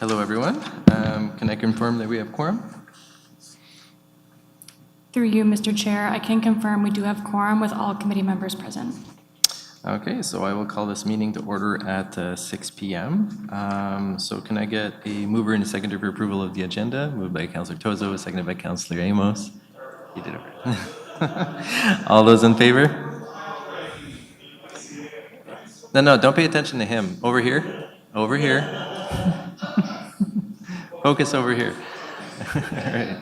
Hello, everyone. Can I confirm that we have quorum? Through you, Mr. Chair, I can confirm we do have quorum with all committee members present. Okay, so I will call this meeting to order at 6 p.m. So can I get a mover and a seconder for approval of the agenda? Moved by Councillor Tozo, seconded by Councillor Amos. You did it right. All those in favor? No, don't pay attention to him. Over here. Over here. Focus over here. All right.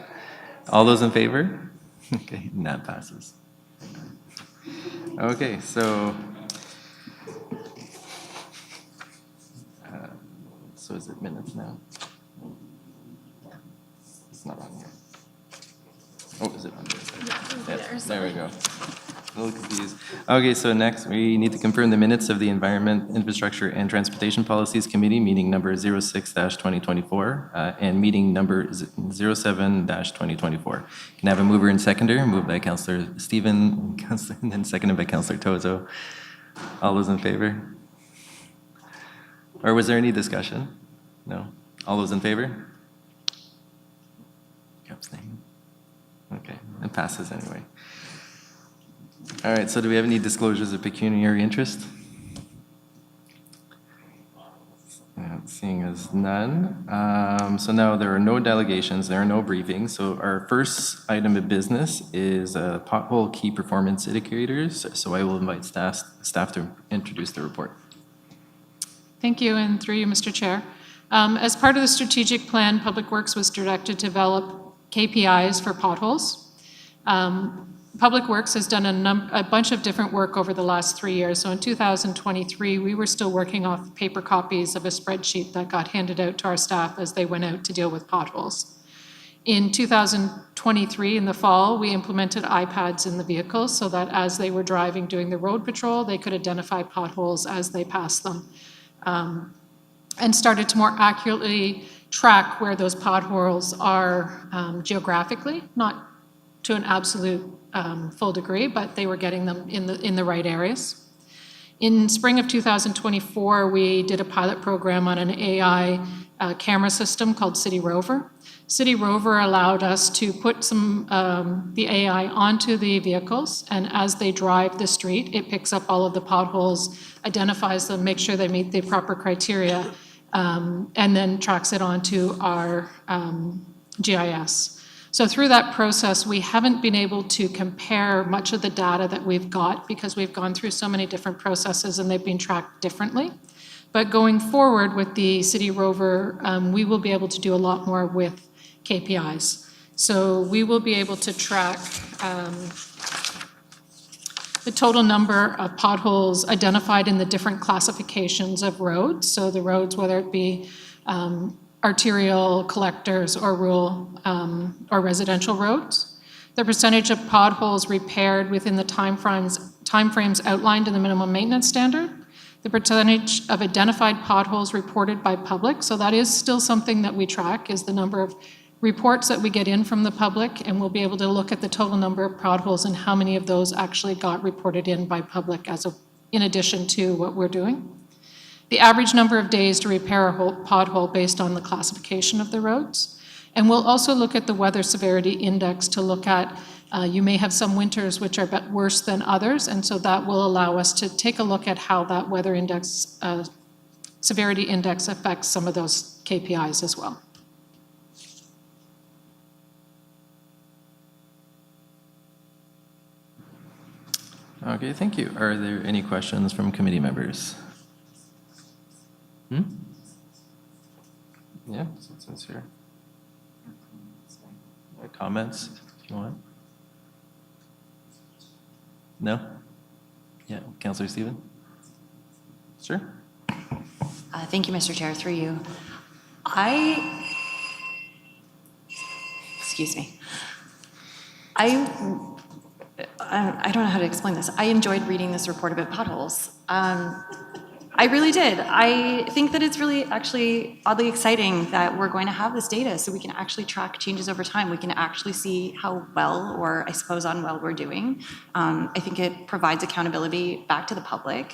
All those in favor? Okay, and that passes. Okay, so is it minutes now? It's not on here. Oh, is it on there? Yes, there we go. A little confused. Okay, so next we need to confirm the minutes of the Environment, Infrastructure, and Transportation Policies Committee, meeting number 06-2024, and meeting number 07-2024. Can I have a mover and seconder? Moved by Councillor Stephen, and then seconded by Councillor Tozo. All those in favor? Or was there any discussion? No? All those in favor? Abstain. Okay, it passes anyway. All right, so do we have any disclosures of pecuniary interest? Seeing as none. So now there are no delegations, there are no briefings. So our first item of business is pothole key performance indicators. So I will invite staff to introduce the report. Thank you, and through you, Mr. Chair. As part of the strategic plan, Public Works was directed to develop KPIs for potholes. Public Works has done a bunch of different work over the last 3 years. So in 2023, we were still working off paper copies of a spreadsheet that got handed out to our staff as they went out to deal with potholes. In 2023, in the fall, we implemented iPads in the vehicles so that as they were driving doing the road patrol, they could identify potholes as they passed them. And started to more accurately track where those potholes are geographically, not to an absolute full degree, but they were getting them in the right areas. In spring of 2024, we did a pilot program on an AI camera system called City Rover. City Rover allowed us to put the AI onto the vehicles, and as they drive the street, it picks up all of the potholes, identifies them, makes sure they meet the proper criteria, and then tracks it onto our GIS. So through that process, we haven't been able to compare much of the data that we've got because we've gone through so many different processes and they've been tracked differently. But going forward with the City Rover, we will be able to do a lot more with KPIs. So we will be able to track the total number of potholes identified in the different classifications of roads. So the roads, whether it be arterial, collectors, or rural or residential roads. The percentage of potholes repaired within the timeframes outlined in the minimum maintenance standard. The percentage of identified potholes reported by public. So that is still something that we track, is the number of reports that we get in from the public, and we'll be able to look at the total number of potholes and how many of those actually got reported in by public in addition to what we're doing. The average number of days to repair a pothole based on the classification of the roads. And we'll also look at the weather severity index to look at, you may have some winters which are a bit worse than others, and so that will allow us to take a look at how that weather index, severity index affects some of those KPIs as well. Okay, thank you. Are there any questions from committee members? Yeah, so it says here. Comments, if you want. No? Yeah, Councillor Stephen? Sure. Thank you, Mr. Chair. Through you. Excuse me. I don't know how to explain this. I enjoyed reading this report about potholes. I really did. I think that it's really actually oddly exciting that we're going to have this data so we can actually track changes over time. We can actually see how well, or I suppose unwell, we're doing. I think it provides accountability back to the public.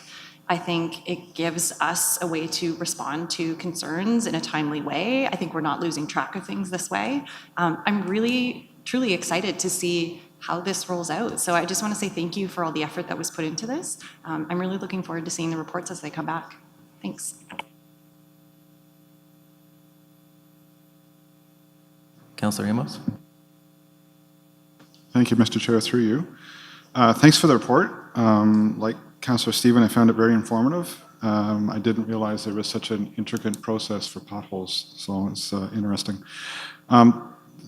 I think it gives us a way to respond to concerns in a timely way. I think we're not losing track of things this way. I'm really, truly excited to see how this rolls out. So I just want to say thank you for all the effort that was put into this. I'm really looking forward to seeing the reports as they come back. Thanks. Councillor Amos? Thank you, Mr. Chair, through you. Thanks for the report. Like Councillor Stephen, I found it very informative. I didn't realize there was such an intricate process for potholes, so it's interesting.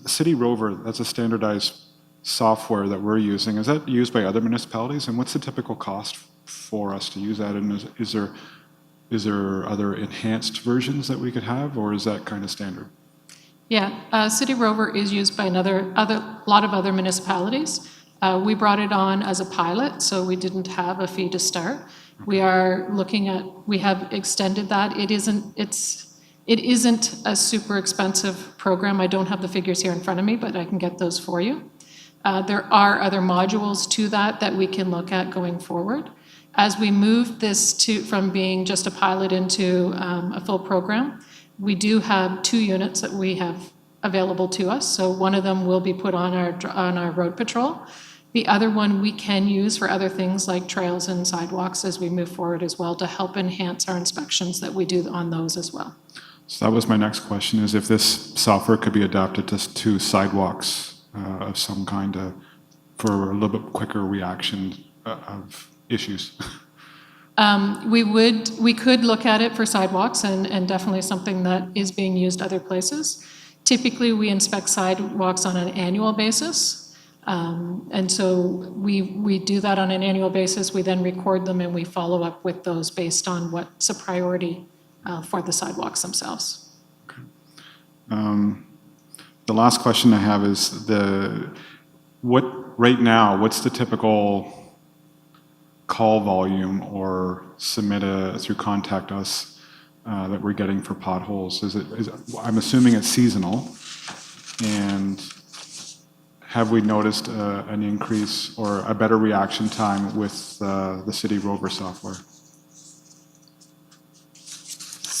City Rover, that's a standardized software that we're using. Is that used by other municipalities? And what's the typical cost for us to use that? And is there other enhanced versions that we could have, or is that kind of standard? Yeah, City Rover is used by a lot of other municipalities. We brought it on as a pilot, so we didn't have a fee to start. We have extended that. It isn't a super expensive program. I don't have the figures here in front of me, but I can get those for you. There are other modules to that we can look at going forward. As we move this from being just a pilot into a full program, we do have 2 units that we have available to us. So one of them will be put on our road patrol. The other one we can use for other things like trails and sidewalks as we move forward as well, to help enhance our inspections that we do on those as well. So that was my next question, is if this software could be adapted to sidewalks of some kind for a little bit quicker reaction of issues. We could look at it for sidewalks and definitely something that is being used other places. Typically, we inspect sidewalks on an annual basis. And so we do that on an annual basis. We then record them and we follow up with those based on what's a priority for the sidewalks themselves. Okay. The last question I have is right now, what's the typical call volume or submit through Contact Us that we're getting for potholes? I'm assuming it's seasonal, and have we noticed an increase or a better reaction time with the City Rover software?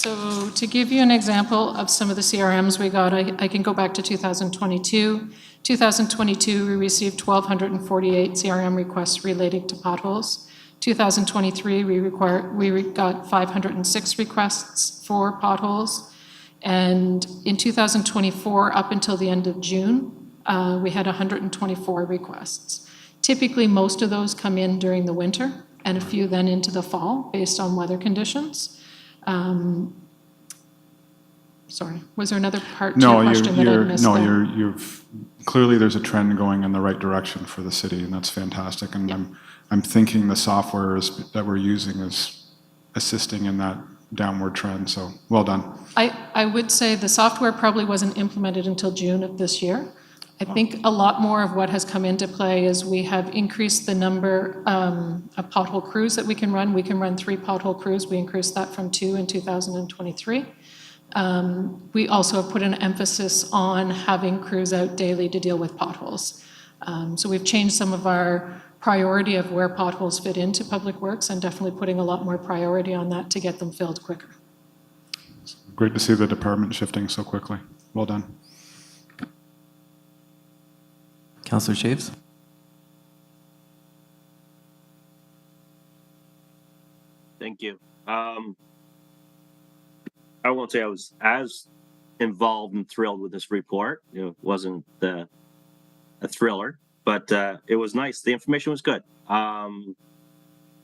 So to give you an example of some of the CRMs we got, I can go back to 2022. 2022, we received 1,248 CRM requests relating to potholes. 2023, we got 506 requests for potholes. And in 2024, up until the end of June, we had 124 requests. Typically, most of those come in during the winter and a few then into the fall based on weather conditions. Sorry, was there another part to your question that I missed? No, there? you've clearly there's a trend going in the right direction for the city, and that's fantastic. And Yeah. I'm thinking the software that we're using is assisting in that downward trend. So well done. I would say the software probably wasn't implemented until June of this year. I think a lot more of what has come into play is we have increased the number of pothole crews that we can run. We can run 3 pothole crews. We increased that from 2 in 2023. We also have put an emphasis on having crews out daily to deal with potholes. So we've changed some of our priority of where potholes fit into Public Works and definitely putting a lot more priority on that to get them filled quicker. Great to see the department shifting so quickly. Well done. Councillor Shaves? Thank you. I won't say I was as involved and thrilled with this report. It wasn't a thriller, but it was nice. The information was good,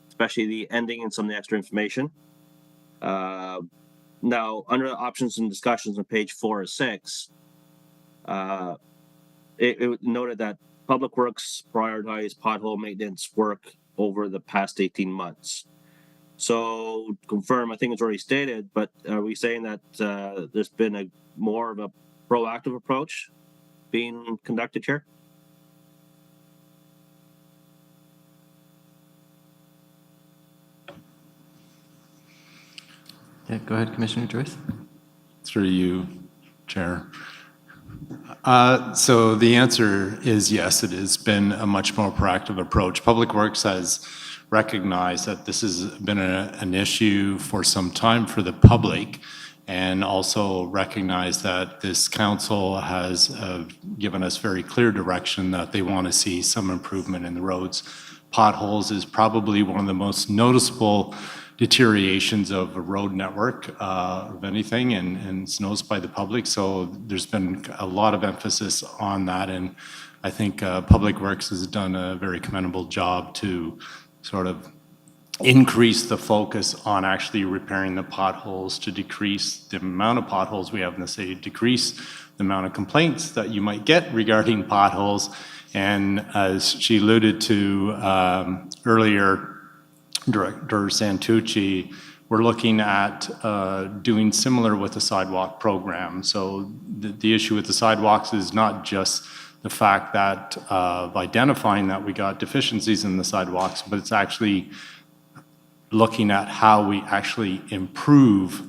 especially the ending and some of the extra information. Now, under the options and discussions on page 4 or 6, it noted that Public Works prioritized pothole maintenance work over the past 18 months. So, confirm, I think it's already stated, but are we saying that there's been more of a proactive approach being conducted here? Yeah, go ahead, Commissioner Joyce. Through you, Chair. So the answer is yes, it has been a much more proactive approach. Public Works has recognize that this has been an issue for some time for the public, and also recognize that this council has given us very clear direction that they want to see some improvement in the roads. Potholes is probably one of the most noticeable deteriorations of a road network of anything, and it's noticed by the public. So there's been a lot of emphasis on that, and I think Public Works has done a very commendable job to sort of increase the focus on actually repairing the potholes, to decrease the amount of potholes we have in the city, decrease the amount of complaints that you might get regarding potholes. And as she alluded to earlier, Director Santucci, we're looking at doing similar with the sidewalk program. So the issue with the sidewalks is not just the fact that of identifying that we got deficiencies in the sidewalks, but it's actually looking at how we actually improve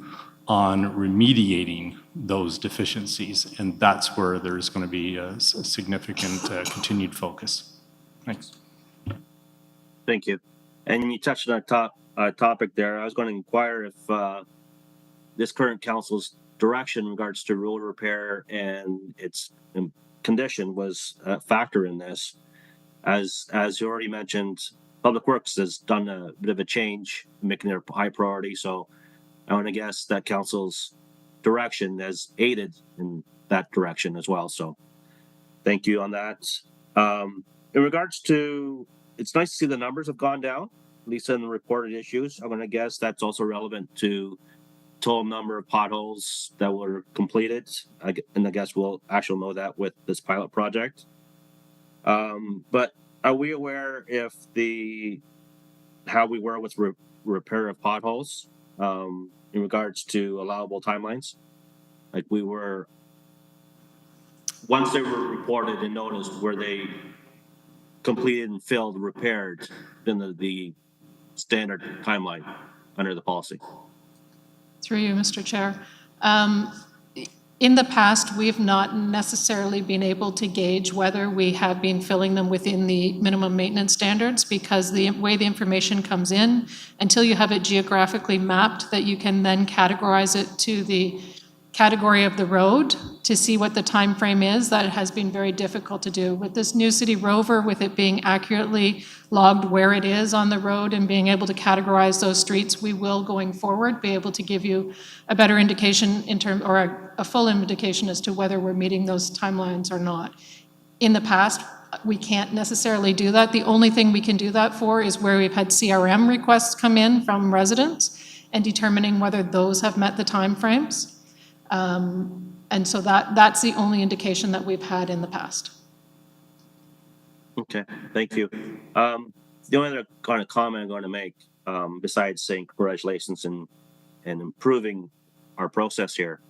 on remediating those deficiencies. And that's where there's going to be a significant continued focus. Thanks. Thank you. And you touched on a topic there. I was going to inquire if this current council's direction in regards to road repair and its condition was a factor in this. As you already mentioned, Public Works has done a bit of a change, making it a high priority. So I want to guess that council's direction has aided in that direction as well. So thank you on that. In regards to, it's nice to see the numbers have gone down, at least in the reported issues. I'm going to guess that's also relevant to total number of potholes that were completed. And I guess we'll actually know that with this pilot project. But are we aware if how we were with repair of potholes in regards to allowable timelines? Like we were, once they were reported and noticed, were they completed and filled, repaired, then the standard timeline under the policy? Through you, Mr. Chair. In the past, we've not necessarily been able to gauge whether we have been filling them within the minimum maintenance standards, because the way the information comes in, until you have it geographically mapped, that you can then categorize it to the category of the road to see what the time frame is, that has been very difficult to do. With this new city rover, with it being accurately logged where it is on the road and being able to categorize those streets, we will going forward be able to give you a better indication or a full indication as to whether we're meeting those timelines or not. In the past, we can't necessarily do that. The only thing we can do that for is where we've had CRM requests come in from residents and determining whether those have met the timeframes. And so that's the only indication that we've had in the past. Okay, thank you. The only other kind of comment I'm going to make, besides saying congratulations and improving our process here,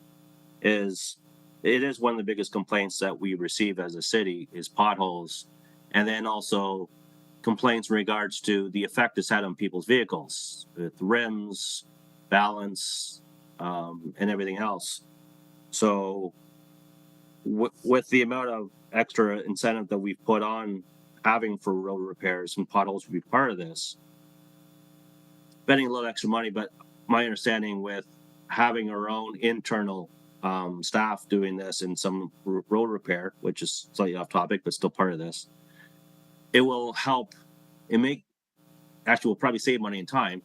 is it is one of the biggest complaints that we receive as a city is potholes, and then also complaints in regards to the effect it's had on people's vehicles with rims, balance, and everything else. So with the amount of extra incentive that we've put on having for road repairs, and potholes would be part of this, spending a little extra money, but my understanding with having our own internal staff doing this and some road repair, which is slightly off topic, but still part of this, it will help. We'll probably save money and time,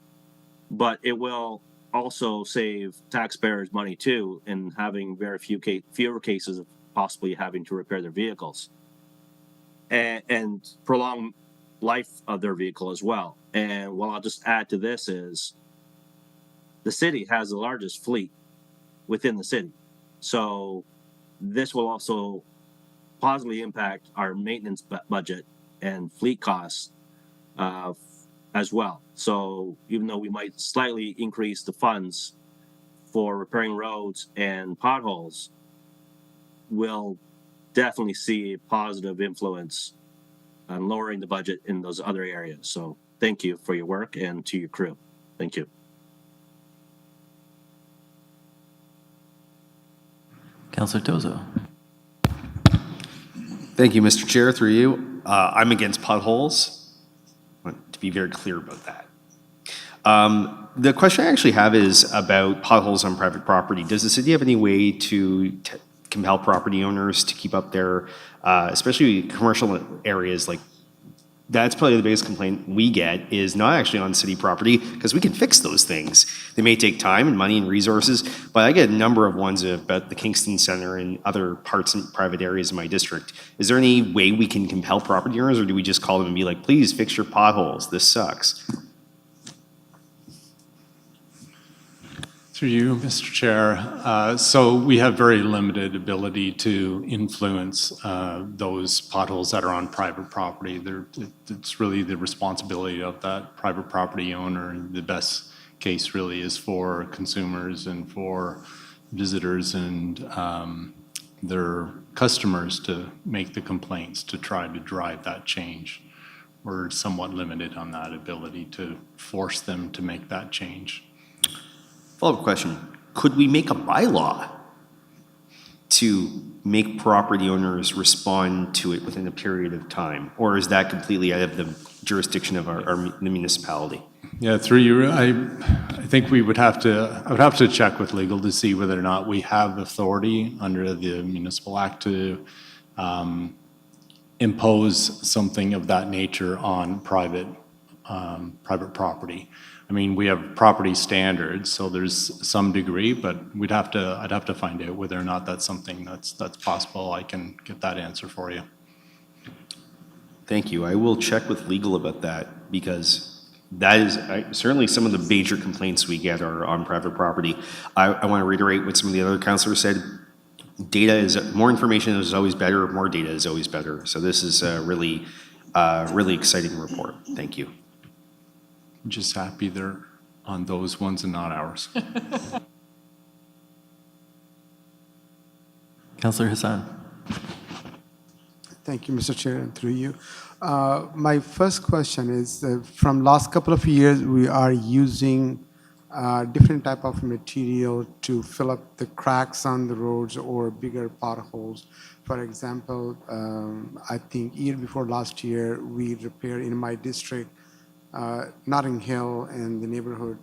but it will also save taxpayers money too, in having very fewer cases of possibly having to repair their vehicles and prolong life of their vehicle as well. And what I'll just add to this is the city has the largest fleet within the city. So this will also positively impact our maintenance budget and fleet costs as well. So even though we might slightly increase the funds for repairing roads and potholes, we'll definitely see a positive influence on lowering the budget in those other areas. So thank you for your work, and to your crew. Thank you. Councillor Tozo. Thank you, Mr. Chair. Through you, I'm against potholes. To be very clear about that. The question I actually have is about potholes on private property. Does the city have any way to compel property owners to keep up their, especially commercial areas like that's probably the biggest complaint we get is not actually on city property because we can fix those things. They may take time and money and resources, but I get a number of ones about the Kingston Center and other parts and private areas in my district. Is there any way we can compel property owners or do we just call them and be like, please fix your potholes, this sucks? Through you, Mr. Chair. So we have very limited ability to influence those potholes that are on private property. It's really the responsibility of that private property owner. And the best case really is for consumers and for visitors and their customers to make the complaints to try to drive that change. We're somewhat limited on that ability to force them to make that change. Follow-up question. Could we make a bylaw to make property owners respond to it within a period of time? Or is that completely out of the jurisdiction of the municipality? Yeah, through you, I think I would have to check with legal to see whether or not we have authority under the Municipal Act to impose something of that nature on private property. I mean, we have property standards, so there's some degree, but I'd have to find out whether or not that's something that's possible. I can get that answer for you. Thank you. I will check with legal about that because that is certainly some of the major complaints we get are on private property. I want to reiterate what some of the other councillors said. Data is more information is always better. More data is always better. So this is a really exciting report. Thank you. I'm just happy they're on those ones and not ours. Councillor Hassan. Thank you, Mr. Chair, and through you. My first question is, from last couple of years, we are using different type of material to fill up the cracks on the roads or bigger potholes. For example, I think year before last year, we repaired in my district Notting Hill and the neighborhood.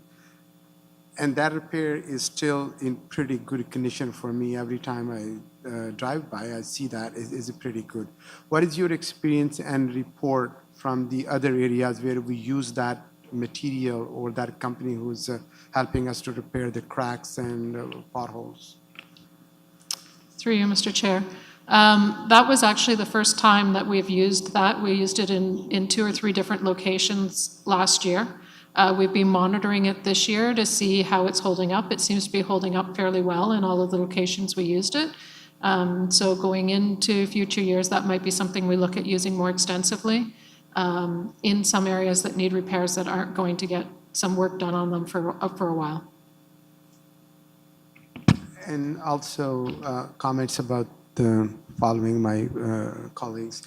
And that repair is still in pretty good condition for me. Every time I drive by, I see that is pretty good. What is your experience and report from the other areas where we use that material or that company who's helping us to repair the cracks and potholes? Through you, Mr. Chair. That was actually the first time that we've used that. We used it in 2 or 3 different locations last year. We've been monitoring it this year to see how it's holding up. It seems to be holding up fairly well in all of the locations we used it. So going into future years, that might be something we look at using more extensively in some areas that need repairs that aren't going to get some work done on them for a while. And also comments about following my colleagues.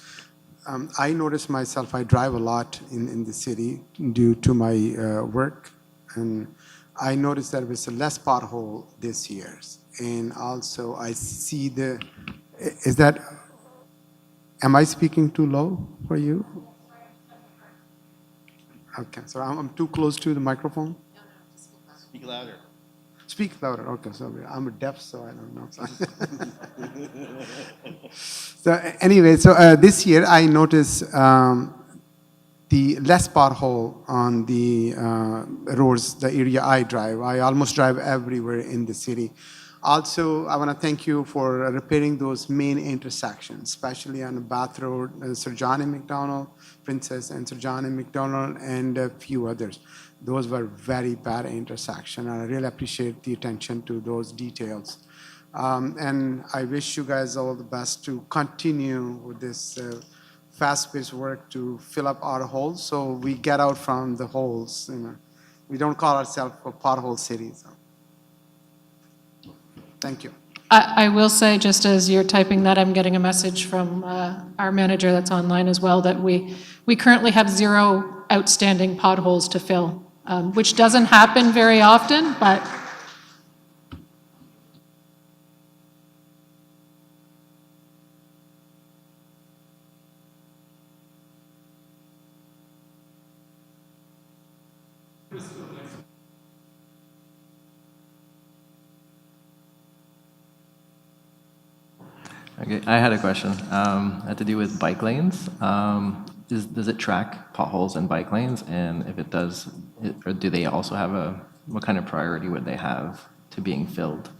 I notice myself, I drive a lot in the city due to my work, and I noticed there was a less pothole this year. And also I see am I speaking too low for you? Okay, so I'm too close to the microphone? Speak louder. Speak louder, okay, sorry. I'm deaf, so I don't know. So anyway, this year I noticed the less pothole on the roads, the area I drive. I almost drive everywhere in the city. Also, I want to thank you for repairing those main intersections, especially on Bath Road, Sir John and McDonald, Princess and Sir John and McDonald, and a few others. Those were very bad intersections, and I really appreciate the attention to those details. And I wish you guys all the best to continue with this fast-paced work to fill up our holes so we get out from the holes. You know. We don't call ourselves a pothole city. So. Thank you. I will say, just as you're typing that, I'm getting a message from our manager that's online as well, that we currently have 0 outstanding potholes to fill, which doesn't happen very often, but Okay, I had a question. Had to do with bike lanes. Does it track potholes and bike lanes? And if it does, or do they also have what kind of priority would they have to being filled?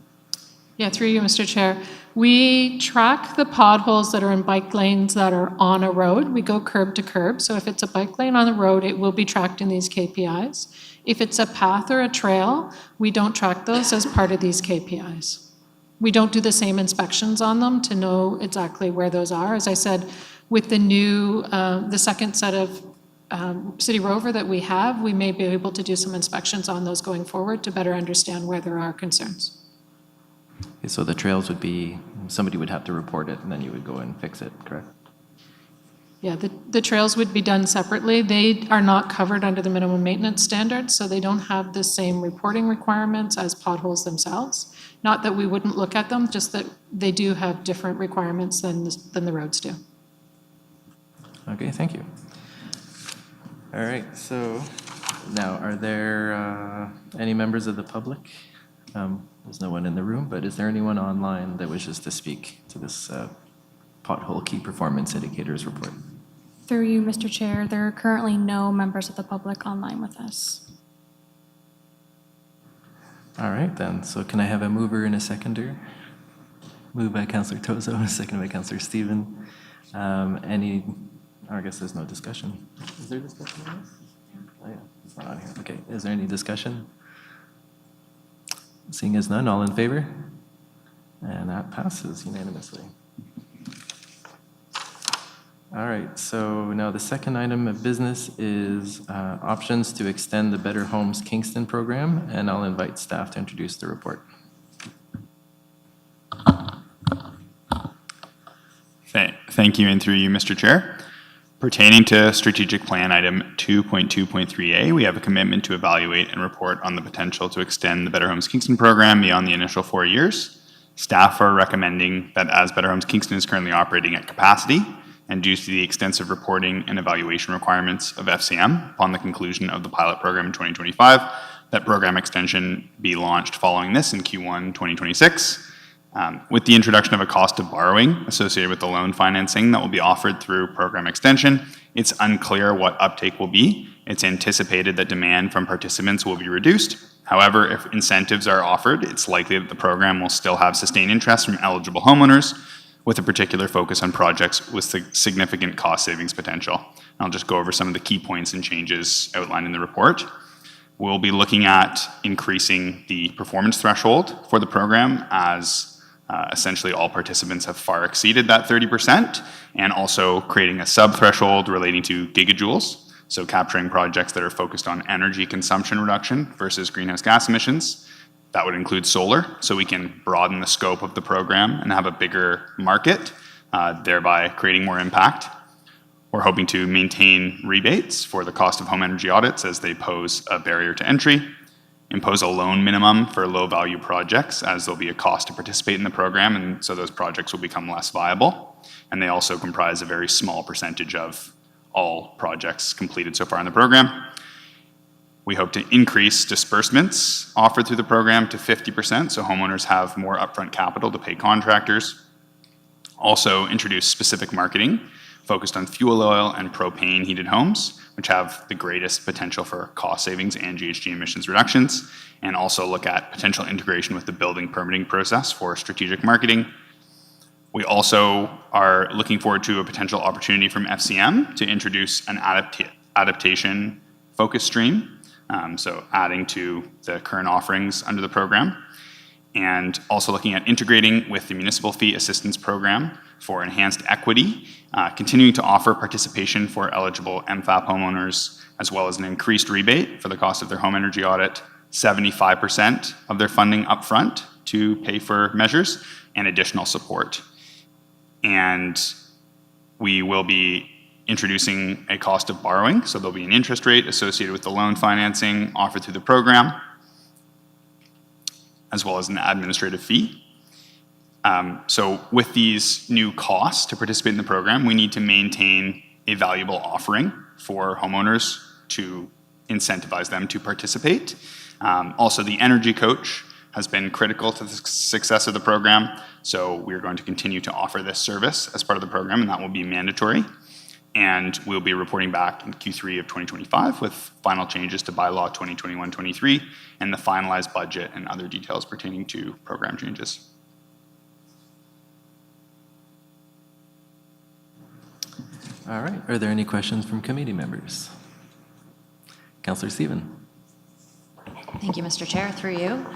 Yeah, through you, Mr. Chair. We track the potholes that are in bike lanes that are on a road. We go curb to curb. So if it's a bike lane on the road, it will be tracked in these KPIs. If it's a path or a trail, we don't track those as part of these KPIs. We don't do the same inspections on them to know exactly where those are. As I said, with the new, the second set of City Rover that we have, we may be able to do some inspections on those going forward to better understand where there are concerns. Okay, so the trails would be, somebody would have to report it and then you would go and fix it, correct? Yeah, the trails would be done separately. They are not covered under the minimum maintenance standards, so they don't have the same reporting requirements as potholes themselves. Not that we wouldn't look at them, just that they do have different requirements than the roads do. Okay, thank you. All right, so now are there any members of the public? There's no one in the room, but is there anyone online that wishes to speak to this pothole key performance indicators report? Through you, Mr. Chair, there are currently no members of the public online with us. All right, then. So can I have a mover and a seconder? Moved by Councillor Tozo, and seconded by Councillor Stephen. I guess there's no discussion. Is there discussion on this? Oh, yeah, it's not on here. Okay, is there any discussion? Seeing as none, all in favor? And that passes unanimously. All right, so now the second item of business is options to extend the Better Homes Kingston program, and I'll invite staff to introduce the report. Thank you, and through you, Mr. Chair. Pertaining to strategic plan item 2.2.3A, we have a commitment to evaluate and report on the potential to extend the Better Homes Kingston program beyond the initial 4 years. Staff are recommending that as Better Homes Kingston is currently operating at capacity, and due to the extensive reporting and evaluation requirements of FCM upon the conclusion of the pilot program in 2025, that program extension be launched following this in Q1 2026. With the introduction of a cost of borrowing associated with the loan financing that will be offered through program extension, it's unclear what uptake will be. It's anticipated that demand from participants will be reduced. However, if incentives are offered, it's likely that the program will still have sustained interest from eligible homeowners, with a particular focus on projects with significant cost savings potential. I'll just go over some of the key points and changes outlined in the report. We'll be looking at increasing the performance threshold for the program as essentially all participants have far exceeded that 30%, and also creating a sub-threshold relating to gigajoules, so capturing projects that are focused on energy consumption reduction versus greenhouse gas emissions. That would include solar, so we can broaden the scope of the program and have a bigger market, thereby creating more impact. We're hoping to maintain rebates for the cost of home energy audits as they pose a barrier to entry, impose a loan minimum for low-value projects as there'll be a cost to participate in the program, and so those projects will become less viable. And they also comprise a very small percentage of all projects completed so far in the program. We hope to increase disbursements offered through the program to 50%, so homeowners have more upfront capital to pay contractors. Also introduce specific marketing focused on fuel oil and propane heated homes, which have the greatest potential for cost savings and GHG emissions reductions, and also look at potential integration with the building permitting process for strategic marketing. We also are looking forward to a potential opportunity from FCM to introduce an adaptation focus stream, so adding to the current offerings under the program, and also looking at integrating with the Municipal Fee Assistance Program for enhanced equity, continuing to offer participation for eligible MFAP homeowners, as well as an increased rebate for the cost of their home energy audit, 75% of their funding upfront to pay for measures, and additional support. And we will be introducing a cost of borrowing, so there'll be an interest rate associated with the loan financing offered through the program, as well as an administrative fee. So with these new costs to participate in the program, we need to maintain a valuable offering for homeowners to incentivize them to participate. Also, the energy coach has been critical to the success of the program, so we're going to continue to offer this service as part of the program, and that will be mandatory. And we'll be reporting back in Q3 of 2025 with final changes to bylaw 2021-23 and the finalized budget and other details pertaining to program changes. All right. Are there any questions from committee members? Councillor Stephen. Thank you, Mr. Chair, through you.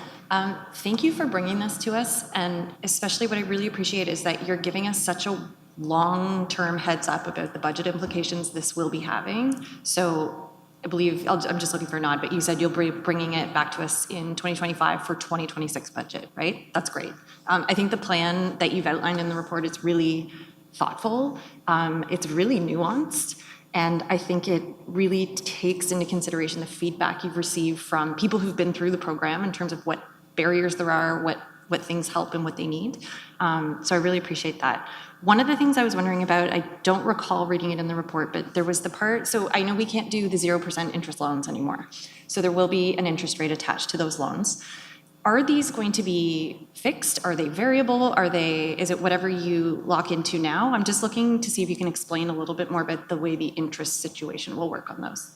Thank you for bringing this to us, and especially what I really appreciate is that you're giving us such a long-term heads up about the budget implications this will be having. So I believe, I'm just looking for a nod, but you said you'll be bringing it back to us in 2025 for 2026 budget, right? That's great. I think the plan that you've outlined in the report is really thoughtful. It's really nuanced. And I think it really takes into consideration the feedback you've received from people who've been through the program in terms of what barriers there are, what things help and what they need. So I really appreciate that. One of the things I was wondering about, I don't recall reading it in the report, but there was the part, so I know we can't do the 0% interest loans anymore. So there will be an interest rate attached to those loans. Are these going to be fixed? Are they variable? Is it whatever you lock into now? I'm just looking to see if you can explain a little bit more about the way the interest situation will work on those.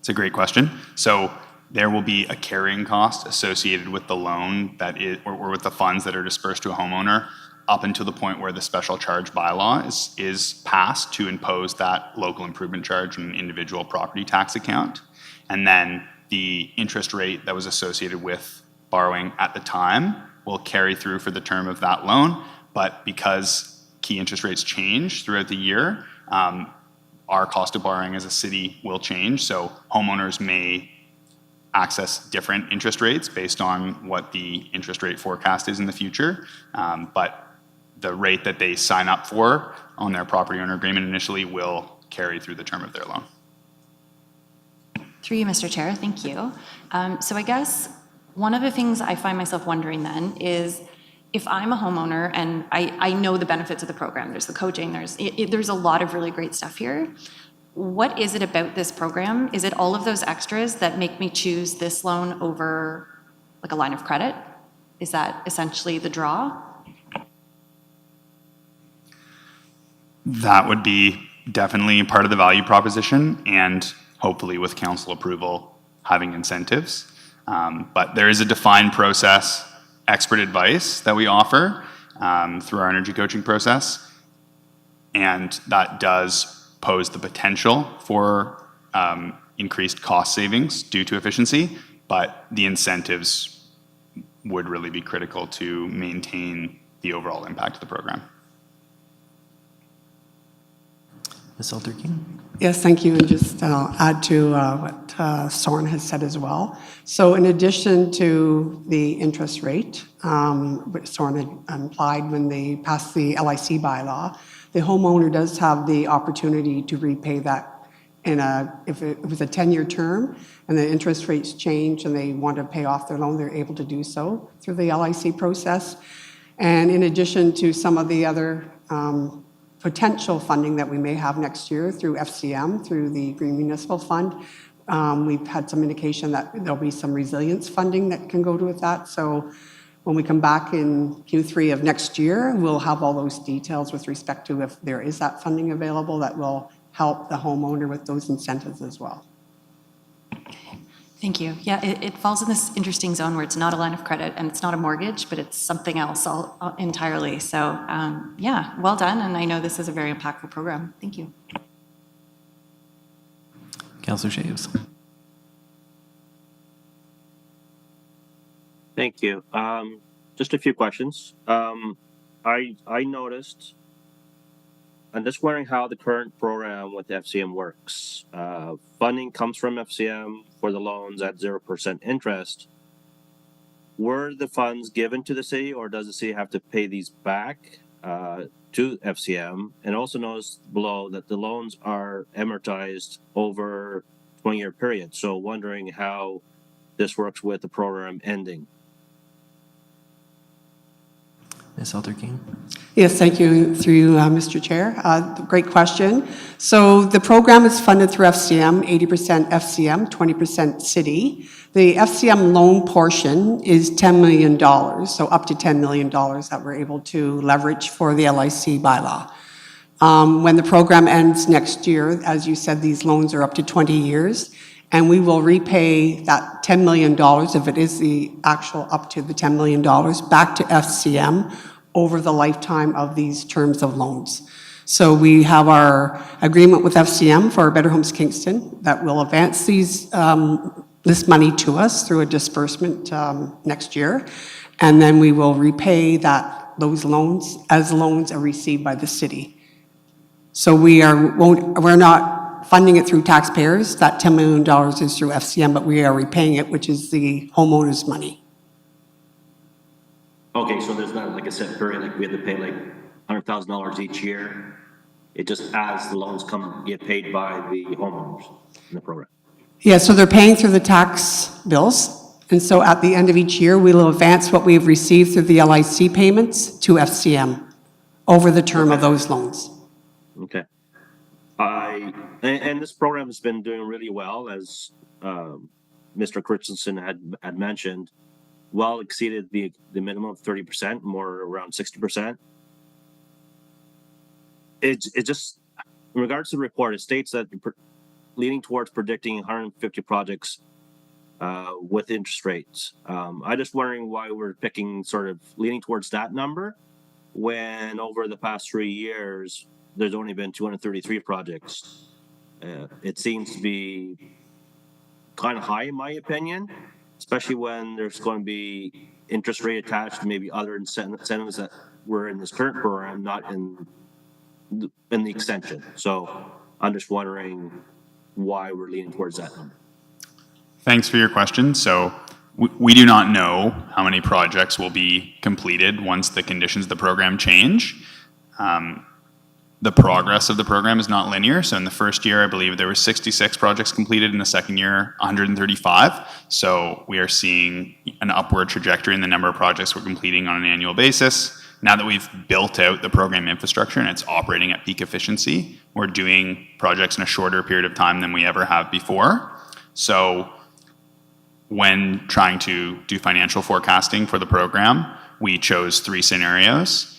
It's a great question. So there will be a carrying cost associated with the loan that is, or with the funds that are dispersed to a homeowner up until the point where the special charge bylaw is passed to impose that local improvement charge on an individual property tax account. And then the interest rate that was associated with borrowing at the time will carry through for the term of that loan. But because key interest rates change throughout the year, our cost of borrowing as a city will change. So homeowners may access different interest rates based on what the interest rate forecast is in the future. But the rate that they sign up for on their property owner agreement initially will carry through the term of their loan. Through you, Mr. Chair, thank you. So I guess one of the things I find myself wondering then is if I'm a homeowner and I know the benefits of the program, there's the coaching, there's a lot of really great stuff here. What is it about this program? Is it all of those extras that make me choose this loan over like a line of credit? Is that essentially the draw? That would be definitely part of the value proposition, and hopefully with council approval, having incentives. But there is a defined process, expert advice that we offer through our energy coaching process, and that does pose the potential for increased cost savings due to efficiency, but the incentives would really be critical to maintain the overall impact of the program. Ms. Alter-King? Yes, thank you. And just add to what Soren has said as well. So in addition to the interest rate, which Soren had implied when they passed the LIC bylaw, the homeowner does have the opportunity to repay that if it was a 10-year term and the interest rates change and they want to pay off their loan, they're able to do so through the LIC process. And in addition to some of the other potential funding that we may have next year through FCM, through the Green Municipal Fund. We've had some indication that there'll be some resilience funding that can go with that. So when we come back in Q3 of next year, we'll have all those details with respect to if there is that funding available that will help the homeowner with those incentives as well. Thank you. Yeah, it falls in this interesting zone where it's not a line of credit and it's not a mortgage, but it's something else entirely. So yeah, well done. And I know this is a very impactful program. Thank you. Councillor Shaves. Thank you. Just a few questions. I noticed, I'm just wondering how the current program with FCM works. Funding comes from FCM for the loans at 0% interest. Were the funds given to the city, or does the city have to pay these back to FCM? And also notice below that the loans are amortized over a 20-year period. So wondering how this works with the program ending. Ms. Alter-Keen? Yes, thank you, through you, Mr. Chair. Great question. So the program is funded through FCM, 80% FCM, 20% city. The FCM loan portion is $10 million, so up to $10 million that we're able to leverage for the LIC bylaw. When the program ends next year, as you said, these loans are up to 20 years, and we will repay that $10 million, if it is the actual up to the $10 million, back to FCM over the lifetime of these terms of loans. So we have our agreement with FCM for Better Homes Kingston that will advance this money to us through a disbursement next year, and then we will repay those loans as loans are received by the city. So we're not funding it through taxpayers. That $10 million is through FCM, but we are repaying it, which is the homeowner's money. Okay, so there's not like a set period, like we have to pay like $100,000 each year. It just as the loans get paid by the homeowners in the program. Yeah, so they're paying through the tax bills. And so at the end of each year, we will advance what we've received through the LIC payments to FCM over the term of those loans. Okay. And this program has been doing really well, as Mr. Christensen had mentioned. Well exceeded the minimum of 30%, more around 60%. It just, in regards to the report, it states that leaning towards predicting 150 projects with interest rates. I'm just wondering why we're picking sort of leaning towards that number when over the past 3 years, there's only been 233 projects. It seems to be kind of high in my opinion, especially when there's going to be interest rate attached to maybe other incentives that were in this current program, not in the extension. So I'm just wondering why we're leaning towards that number. Thanks for your question. So we do not know how many projects will be completed once the conditions of the program change. The progress of the program is not linear. So in the first year, I believe there were 66 projects completed. In the second year, 135. So we are seeing an upward trajectory in the number of projects we're completing on an annual basis. Now that we've built out the program infrastructure and it's operating at peak efficiency, we're doing projects in a shorter period of time than we ever have before. So when trying to do financial forecasting for the program, we chose 3 scenarios.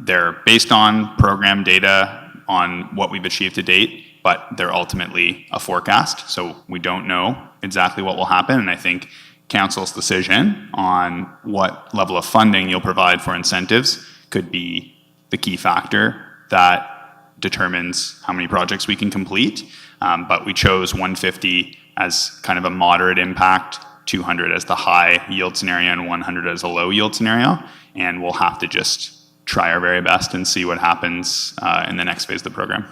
They're based on program data on what we've achieved to date, but they're ultimately a forecast. So we don't know exactly what will happen. And I think council's decision on what level of funding you'll provide for incentives could be the key factor that determines how many projects we can complete. But we chose 150 as kind of a moderate impact, 200 as the high yield scenario, and 100 as a low yield scenario. And we'll have to just try our very best and see what happens in the next phase of the program.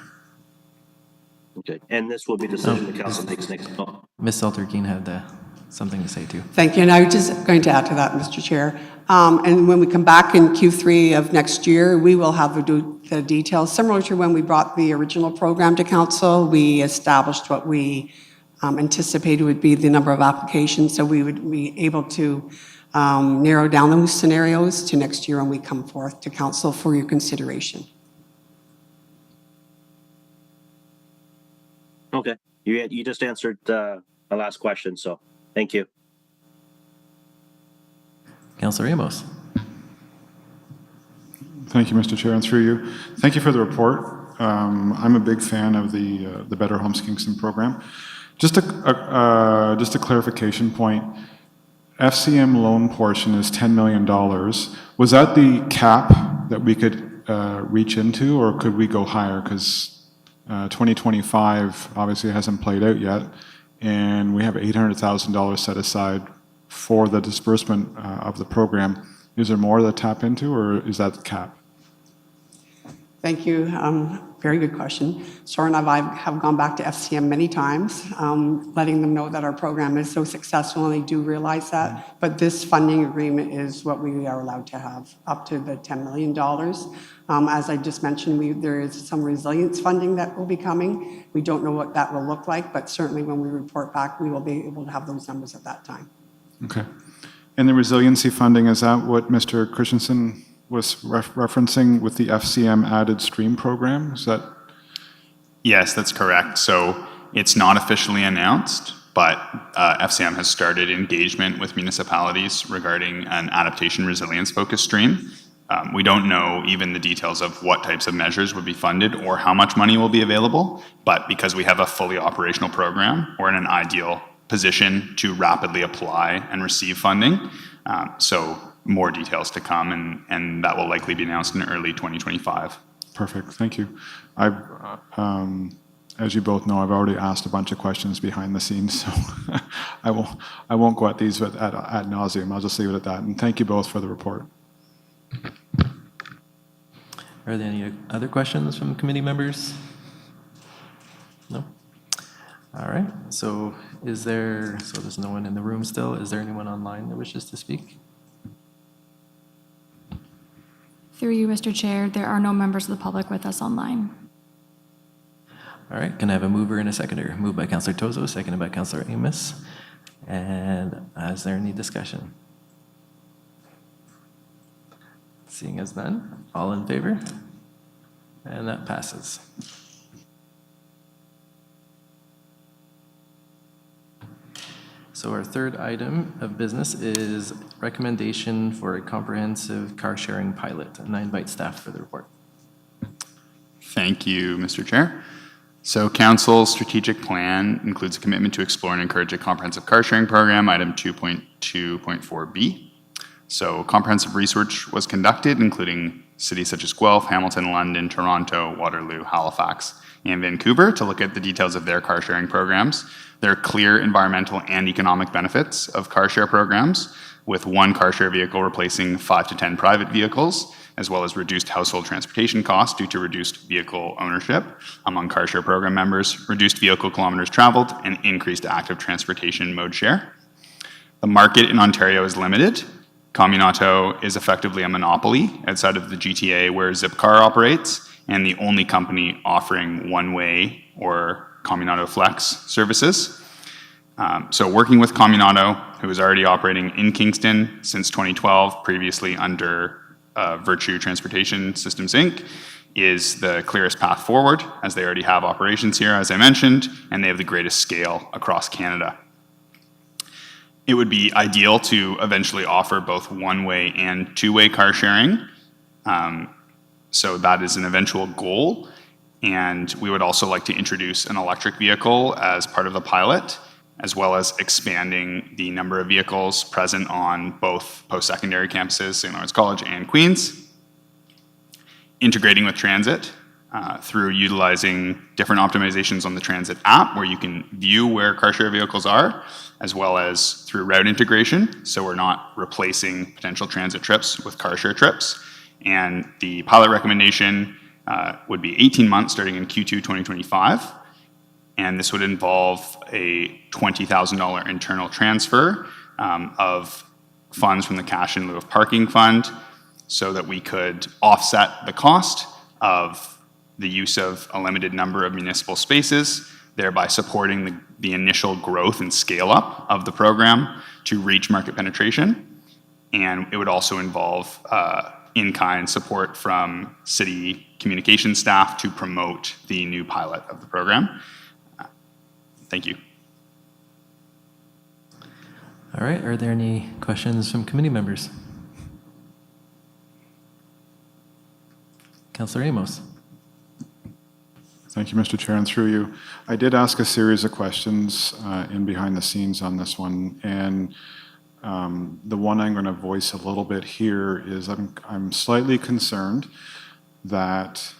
Okay, and this will be a decision the council makes next month. Ms. Alter-Keen had something to say too. Thank you, and I was just going to add to that, Mr. Chair. And when we come back in Q3 of next year, we will have the details. Similar to when we brought the original program to council, we established what we anticipated would be the number of applications, so we would be able to narrow down those scenarios to next year when we come forth to council for your consideration. Okay, you just answered my last question, so thank you. Councilor Ramos. Thank you, Mr. Chair, and through you. Thank you for the report. I'm a big fan of the Better Homes Kingston program. Just a clarification point. FCM loan portion is $10 million. Was that the cap that we could reach into, or could we go higher? Because 2025 obviously hasn't played out yet, and we have $800,000 set aside for the disbursement of the program. Is there more to tap into, or is that the cap? Thank you. Very good question. Soren and I have gone back to FCM many times, letting them know that our program is so successful, and they do realize that. But this funding agreement is what we are allowed to have, up to the $10 million. As I just mentioned, there is some resilience funding that will be coming. We don't know what that will look like, but certainly when we report back, we will be able to have those numbers at that time. Okay. And the resiliency funding, is that what Mr. Christensen was referencing with the FCM added stream program. Is that? Yes, that's correct. So it's not officially announced, but FCM has started engagement with municipalities regarding an adaptation resilience focused stream. We don't know even the details of what types of measures would be funded or how much money will be available, but because we have a fully operational program, we're in an ideal position to rapidly apply and receive funding. So more details to come, and that will likely be announced in early 2025. Perfect, thank you. As you both know, I've already asked a bunch of questions behind the scenes, so I won't go at these ad nauseum. I'll just leave it at that. And thank you both for the report. Are there any other questions from committee members? No? All right, so there's no one in the room still. Is there anyone online that wishes to speak? Through you, Mr. Chair, there are no members of the public with us online. All right, can I have a mover and a seconder? Moved by Councillor Tozo, seconded by Councillor Amos. And is there any discussion? Seeing as none, all in favor? And that passes. So our third item of business is recommendation for a comprehensive car sharing pilot. And I invite staff for the report. Thank you, Mr. Chair. So Council's strategic plan includes a commitment to explore and encourage a comprehensive car sharing program, item 2.2.4B. So comprehensive research was conducted, including cities such as Guelph, Hamilton, London, Toronto, Waterloo, Halifax, and Vancouver to look at the details of their car sharing programs. There are clear environmental and economic benefits of car share programs, with one car share vehicle replacing 5 to 10 private vehicles, as well as reduced household transportation costs due to reduced vehicle ownership among car share program members, reduced vehicle kilometers traveled, and increased active transportation mode share. The market in Ontario is limited. Communauto is effectively a monopoly outside of the GTA where Zipcar operates, and the only company offering one-way or Communauto Flex services. So working with Communauto, who is already operating in Kingston since 2012, previously under Virtue Transportation Systems Inc., is the clearest path forward, as they already have operations here, as I mentioned, and they have the greatest scale across Canada. It would be ideal to eventually offer both one-way and two-way car sharing. So that is an eventual goal. And we would also like to introduce an electric vehicle as part of the pilot, as well as expanding the number of vehicles present on both post-secondary campuses, St. Lawrence College and Queen's. Integrating with transit through utilizing different optimizations on the transit app where you can view where car share vehicles are, as well as through route integration, so we're not replacing potential transit trips with car share trips. And the pilot recommendation would be 18 months starting in Q2 2025. And this would involve a $20,000 internal transfer of funds from the cash in lieu of parking fund so that we could offset the cost of the use of a limited number of municipal spaces, thereby supporting the initial growth and scale up of the program to reach market penetration. And it would also involve in-kind support from city communication staff to promote the new pilot of the program. Thank you. All right, are there any questions from committee members? Councillor Amos. Thank you, Mr. Chair, and through you. I did ask a series of questions in behind the scenes on this one, and the one I'm going to voice a little bit here is I'm slightly concerned that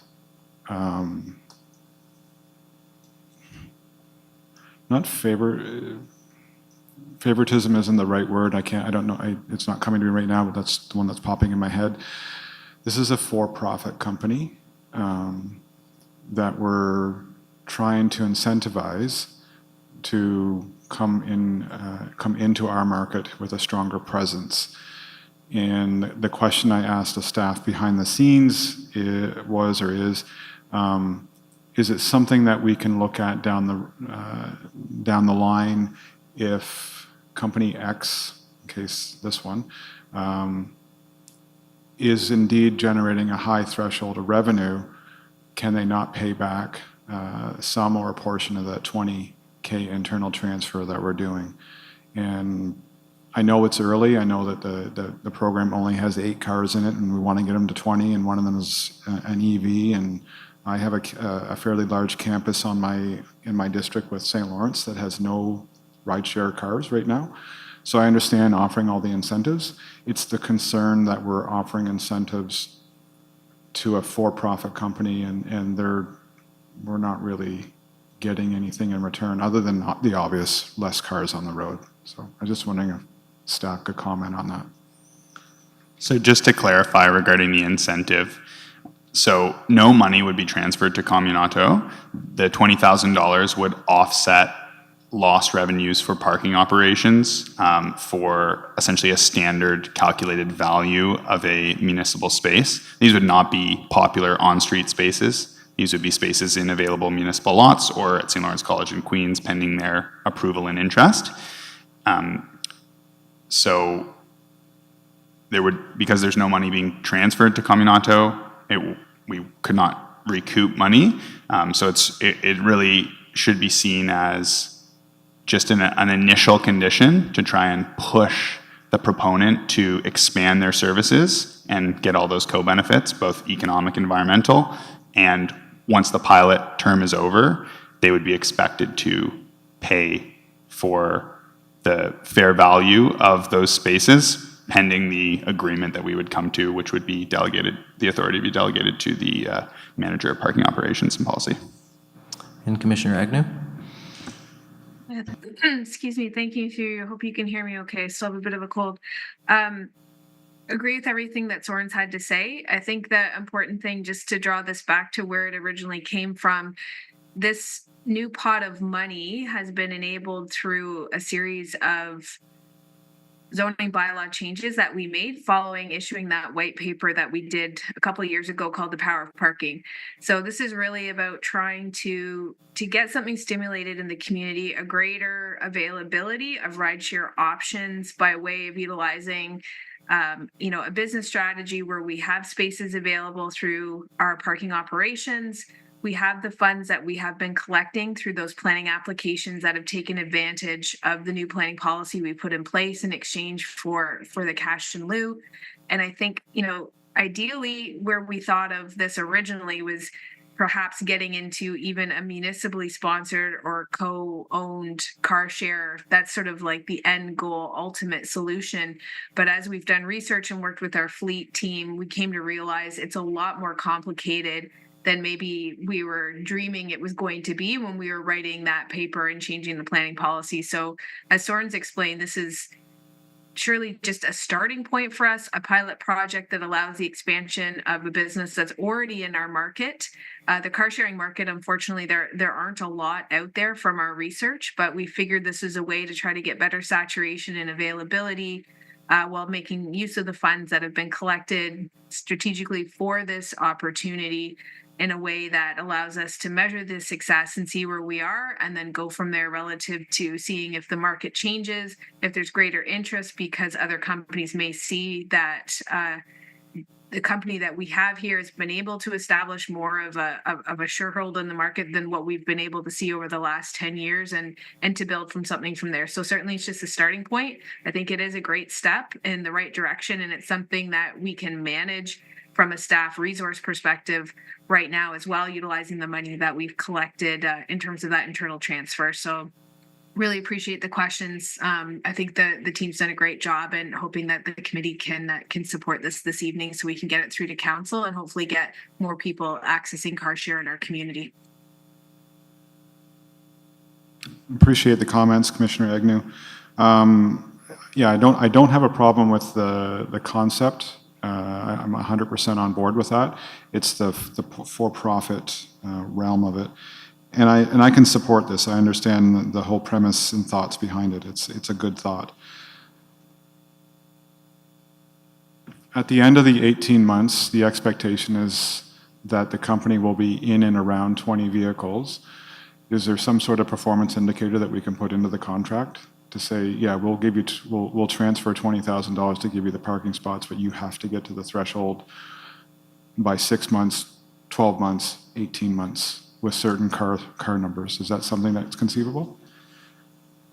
not favoritism isn't the right word. I don't know. It's not coming to me right now, but that's the one that's popping in my head. This is a for-profit company that we're trying to incentivize to come into our market with a stronger presence. And the question I asked the staff behind the scenes is it something that we can look at down the line if company X, in case this one, is indeed generating a high threshold of revenue, can they not pay back some or a portion of that 20K internal transfer that we're doing? And I know it's early. I know that the program only has 8 cars in it, and we want to get them to 20, and one of them is an EV. And I have a fairly large campus in my district with St. Lawrence that has no rideshare cars right now. So I understand offering all the incentives. It's the concern that we're offering incentives to a for-profit company, and we're not really getting anything in return other than the obvious less cars on the road. So I'm just wondering if staff could comment on that. So just to clarify regarding the incentive, so no money would be transferred to Communato. The $20,000 would offset lost revenues for parking operations for essentially a standard calculated value of a municipal space. These would not be popular on-street spaces. These would be spaces in available municipal lots or at St. Lawrence College in Queens pending their approval and interest. So there would, because there's no money being transferred to Communato, we could not recoup money. So it really should be seen as just an initial condition to try and push the proponent to expand their services and get all those co-benefits, both economic, environmental, and once the pilot term is over, they would be expected to pay for the fair value of those spaces pending the agreement that we would come to, which would be delegated, the authority would be delegated to the manager of parking operations and policy. And Commissioner Agnew? Excuse me, thank you, Hugh. Hope you can hear me okay. Still have a bit of a cold. Agree with everything that Soren's had to say. I think the important thing, just to draw this back to where it originally came from, this new pot of money has been enabled through a series of zoning bylaw changes that we made following issuing that white paper that we did a couple of years ago called The Power of Parking. So this is really about trying to get something stimulated in the community, a greater availability of rideshare options by way of utilizing a business strategy where we have spaces available through our parking operations. We have the funds that we have been collecting through those planning applications that have taken advantage of the new planning policy we put in place in exchange for the cash in lieu. And I think, ideally where we thought of this originally was perhaps getting into even a municipally sponsored or co-owned car share. That's sort of like the end goal, ultimate solution. But as we've done research and worked with our fleet team, we came to realize it's a lot more complicated than maybe we were dreaming it was going to be when we were writing that paper and changing the planning policy. So as Soren's explained, this is surely just a starting point for us, a pilot project that allows the expansion of a business that's already in our market. The car sharing market, unfortunately, there aren't a lot out there from our research, but we figured this is a way to try to get better saturation and availability while making use of the funds that have been collected strategically for this opportunity in a way that allows us to measure the success and see where we are, and then go from there relative to seeing if the market changes, if there's greater interest, because other companies may see that the company that we have here has been able to establish more of a sharehold in the market than what we've been able to see over the last 10 years, and to build from something from there. So certainly it's just a starting point. I think it is a great step in the right direction, and it's something that we can manage from a staff resource perspective right now as well, utilizing the money that we've collected in terms of that internal transfer. So really appreciate the questions. I think the team's done a great job, and hoping that the committee can support this evening so we can get it through to council and hopefully get more people accessing car share in our community. Appreciate the comments, Commissioner Agnew. Yeah, I don't have a problem with the concept. I'm 100% on board with that. It's the for-profit realm of it. And I can support this. I understand the whole premise and thoughts behind it. It's a good thought. At the end of the 18 months, the expectation is that the company will be in and around 20 vehicles. Is there some sort of performance indicator that we can put into the contract to say, yeah, we'll give you, we'll transfer $20,000 to give you the parking spots, but you have to get to the threshold by 6 months, 12 months, 18 months with certain car numbers. Is that something that's conceivable?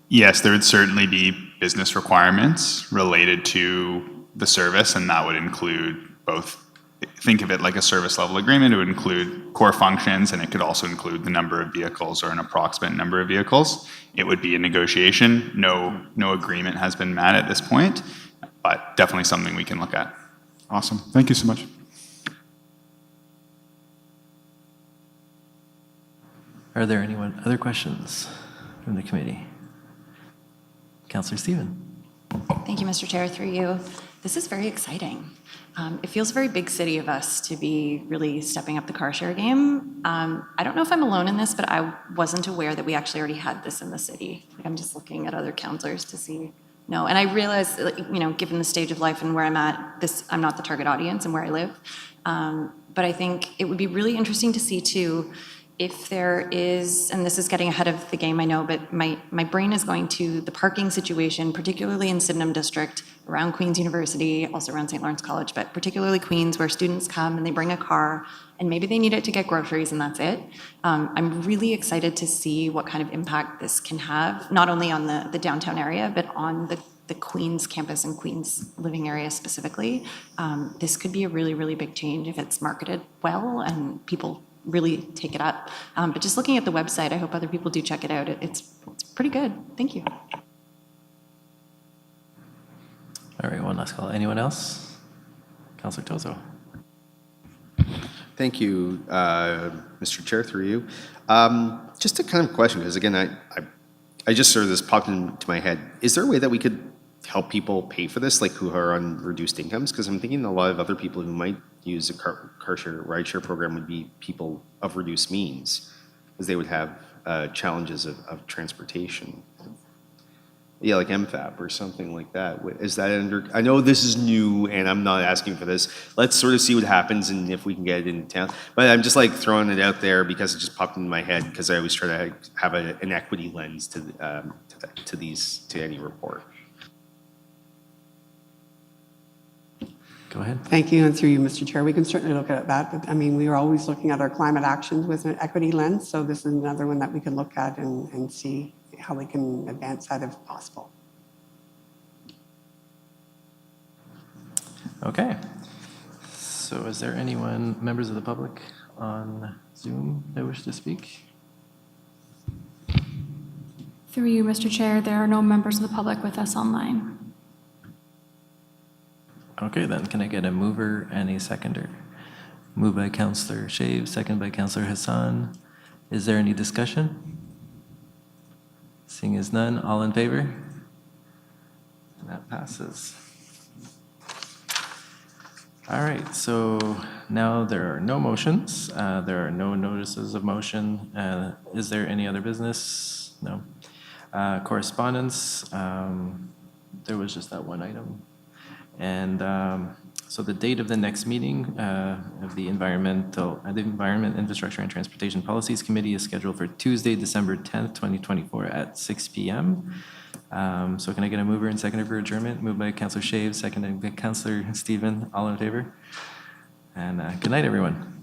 Yes, there would certainly be business requirements related to the service, and that would include both, think of it like a service level agreement. It would include core functions, and it could also include the number of vehicles or an approximate number of vehicles. It would be a negotiation. No agreement has been met at this point, but definitely something we can look at. Awesome. Thank you so much. Are there other questions from the committee? Councillor Stephen. Thank you, Mr. Chair, through you. This is very exciting. It feels very big city of us to be really stepping up the car share game. I don't know if I'm alone in this, but I wasn't aware that we actually already had this in the city. I'm just looking at other councillors to see. No, and I realize, given the stage of life and where I'm at, I'm not the target audience and where I live. But I think it would be really interesting to see too, if there is, and this is getting ahead of the game, I know, but my brain is going to the parking situation, particularly in Sydenham District, around Queen's University, also around St. Lawrence College, but particularly Queen's, where students come and they bring a car, and maybe they need it to get groceries and that's it. I'm really excited to see what kind of impact this can have, not only on the downtown area, but on the Queen's campus and Queen's living area specifically. This could be a really, really big change if it's marketed well and people really take it up. But just looking at the website, I hope other people do check it out. It's pretty good. Thank you. All right, one last call. Anyone else? Councillor Tozo. Thank you, Mr. Chair, through you. Just a kind of question, because again, I just sort of this popped into my head. Is there a way that we could help people pay for this, like who are on reduced incomes? Because I'm thinking a lot of other people who might use a car share, ride share program would be people of reduced means, because they would have challenges of transportation. Yeah, like MFAP or something like that. Is that under, I know this is new and I'm not asking for this. Let's sort of see what happens and if we can get it into town. But I'm just like throwing it out there because it just popped into my head, because I always try to have an equity lens to any report. Go ahead. Thank you, and through you, Mr. Chair. We can certainly look at that. But, I mean, we are always looking at our climate actions with an equity lens, so this is another one that we can look at and see how we can advance that if possible. Okay. So is there anyone, members of the public on Zoom that wish to speak? Through you, Mr. Chair, there are no members of the public with us online. Okay, then can I get a mover and a seconder? Moved by Councillor Shave, second by Councillor Hassan. Is there any discussion? Seeing as none, all in favor? And that passes. All right, so now there are no motions. There are no notices of motion. Is there any other business? No. Correspondence, there was just that one item. And so the date of the next meeting of the Environment, Infrastructure, and Transportation Policies Committee is scheduled for Tuesday, December 10th, 2024 at 6 p.m. So can I get a mover and seconder for adjournment? Moved by Councillor Shave, seconded by Councillor Stephen. All in favor? And good night, everyone.